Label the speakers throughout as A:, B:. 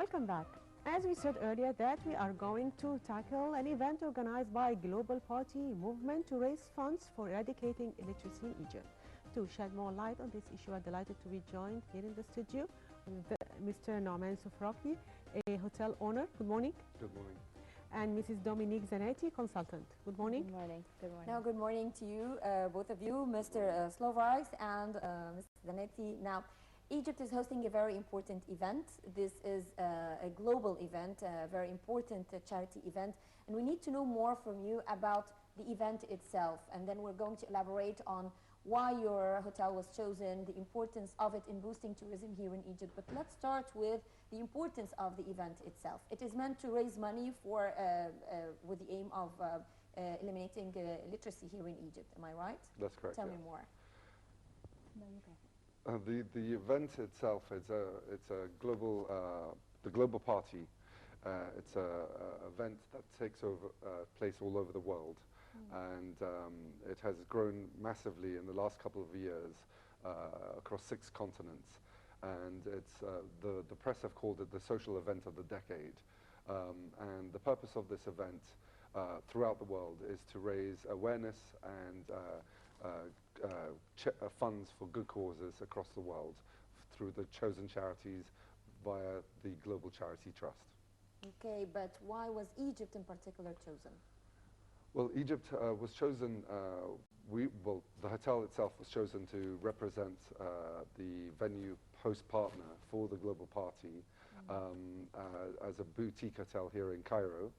A: Welcome back. As we said earlier that we are going to tackle an event organized by Global Party Movement to raise funds for eradicating illiteracy in Egypt. To shed more light on this issue, I'm delighted to be joined here in the studio with Mr. Nuaman Soufraki, a hotel owner. Good morning.
B: Good morning.
A: And Mrs. Dominique Zanetti, consultant. Good morning.
C: Good morning. Good morning.
D: Now, good morning to you, both of you, Mr. Slovaks and Ms. Zanetti. Now, Egypt is hosting a very important event. This is a global event, a very important charity event, and we need to know more from you about the event itself, and then we're going to elaborate on why your hotel was chosen, the importance of it in boosting tourism here in Egypt. But let's start with the importance of the event itself. It is meant to raise money for, with the aim of eliminating illiteracy here in Egypt. Am I right?
B: That's correct.
D: Tell me more.
C: No, you go.
B: The event itself is the Global Party. It's a event that takes place all over the world, and it has grown massively in the last couple of years across 6 continents. And it's the press have called it the social event of the decade. And the purpose of this event throughout the world is to raise awareness and funds for good causes across the world through the chosen charities via the Global Charity Trust.
D: Okay, but why was Egypt in particular chosen?
B: Well, Egypt was chosen, the hotel itself was chosen to represent the venue host partner for the Global Party as a boutique hotel here in Cairo,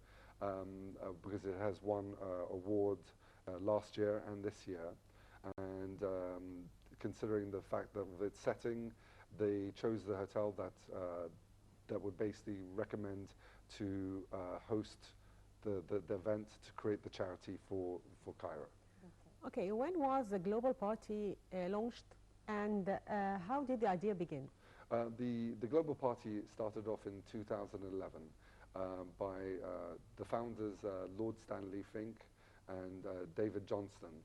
B: because it has won awards last year and this year. And considering the fact that of its setting, they chose the hotel that would basically recommend to host the event to create the charity for Cairo.
A: Okay, when was the Global Party launched, and how did the idea begin?
B: The Global Party started off in 2011 by the founders Lord Stanley Fink and David Johnston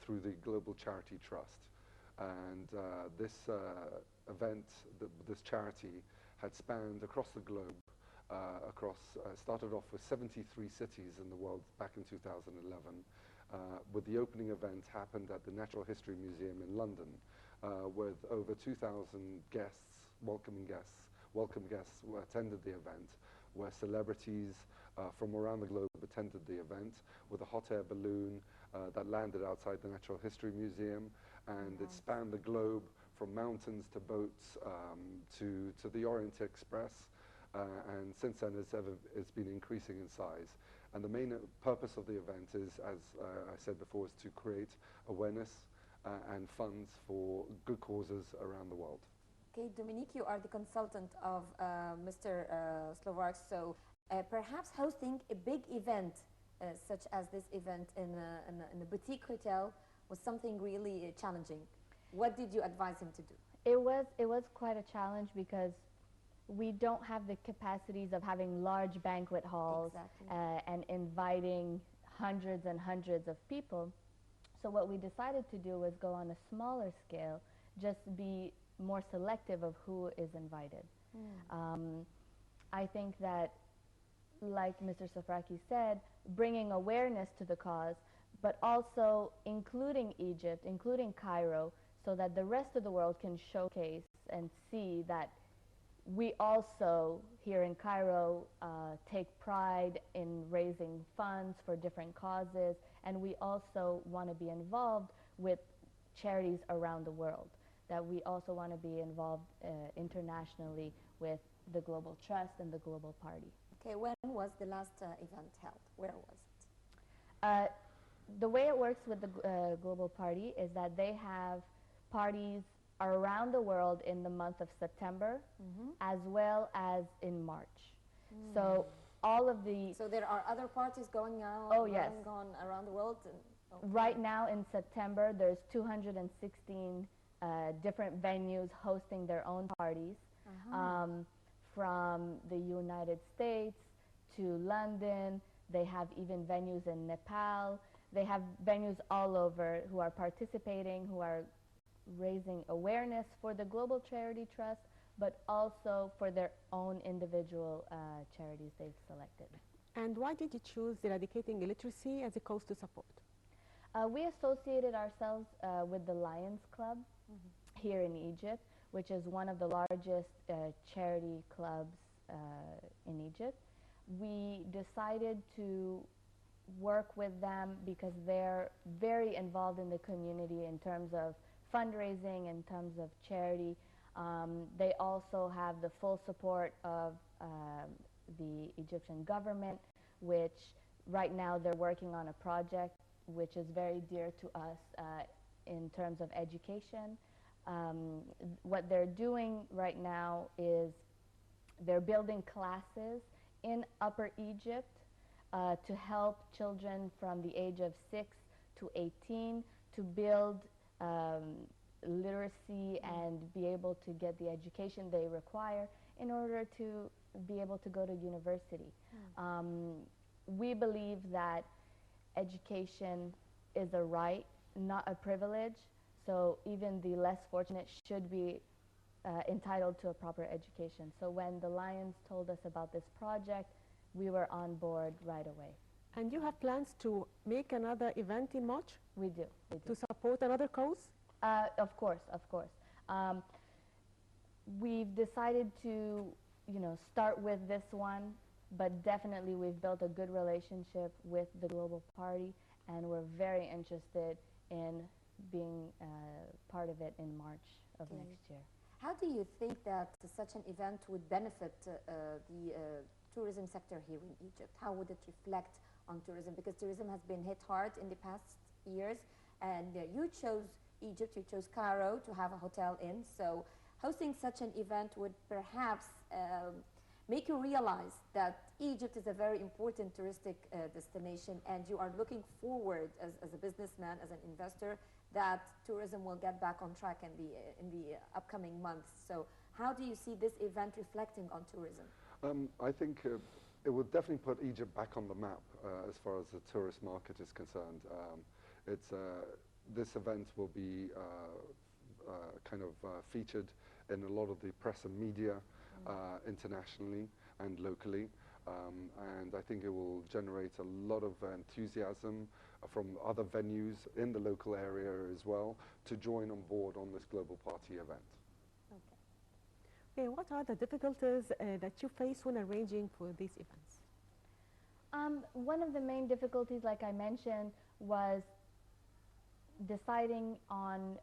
B: through the Global Charity Trust. And this event, this charity, had spanned across the globe, started off with 73 cities in the world back in 2011, with the opening event happened at the Natural History Museum in London, with over 2,000 guests, welcome guests who attended the event, where celebrities from around the globe attended the event, with a hot air balloon that landed outside the Natural History Museum, and it spanned the globe from mountains to boats to the Orient Express, and since then it's been increasing in size. And the main purpose of the event is, as I said before, is to create awareness and funds for good causes around the world.
D: Okay, Dominique, you are the consultant of Mr. Slovaks, so perhaps hosting a big event such as this event in a boutique hotel was something really challenging. What did you advise him to do?
C: It was quite a challenge because we don't have the capacities of having large banquet halls and inviting hundreds and hundreds of people. So what we decided to do was go on a smaller scale, just be more selective of who is invited. I think that, like Mr. Soufraki said, bringing awareness to the cause, but also including Egypt, including Cairo, so that the rest of the world can showcase and see that we also, here in Cairo, take pride in raising funds for different causes, and we also want to be involved with charities around the world, that we also want to be involved internationally with the Global Trust and the Global Party.
D: Okay, when was the last event held? Where was it?
C: The way it works with the Global Party is that they have parties around the world in the month of September, as well as in March. So all of the...
D: So there are other parties going on, on around the world?
C: Right now in September, there's 216 different venues hosting their own parties, from the United States to London. They have even venues in Nepal. They have venues all over who are participating, who are raising awareness for the Global Charity Trust, but also for their own individual charities they've selected.
A: And why did you choose eradicating illiteracy as a cause to support?
C: We associated ourselves with the Lions Club here in Egypt, which is one of the largest charity clubs in Egypt. We decided to work with them because they're very involved in the community in terms of fundraising, in terms of charity. They also have the full support of the Egyptian government, which right now they're working on a project which is very dear to us in terms of education. What they're doing right now is they're building classes in Upper Egypt to help children from the age of 6 to 18 to build literacy and be able to get the education they require in order to be able to go to university. We believe that education is a right, not a privilege, so even the less fortunate should be entitled to a proper education. So when the Lions told us about this project, we were on board right away.
A: And you have plans to make another event in March?
C: We do.
A: To support another cause?
C: Of course, of course. We've decided to, start with this one, but definitely we've built a good relationship with the Global Party, and we're very interested in being part of it in March of next year.
D: How do you think that such an event would benefit the tourism sector here in Egypt? How would it reflect on tourism? Because tourism has been hit hard in the past years, and you chose Egypt, you chose Cairo to have a hotel in, so hosting such an event would perhaps make you realize that Egypt is a very important touristic destination, and you are looking forward as a businessman, as an investor, that tourism will get back on track in the upcoming months. So how do you see this event reflecting on tourism?
B: I think it will definitely put Egypt back on the map as far as the tourist market is concerned. This event will be featured in a lot of the press and media internationally and locally, and I think it will generate a lot of enthusiasm from other venues in the local area as well to join on board on this Global Party event.
A: Okay, what are the difficulties that you face when arranging for these events?
C: One of the main difficulties, like I mentioned, was deciding on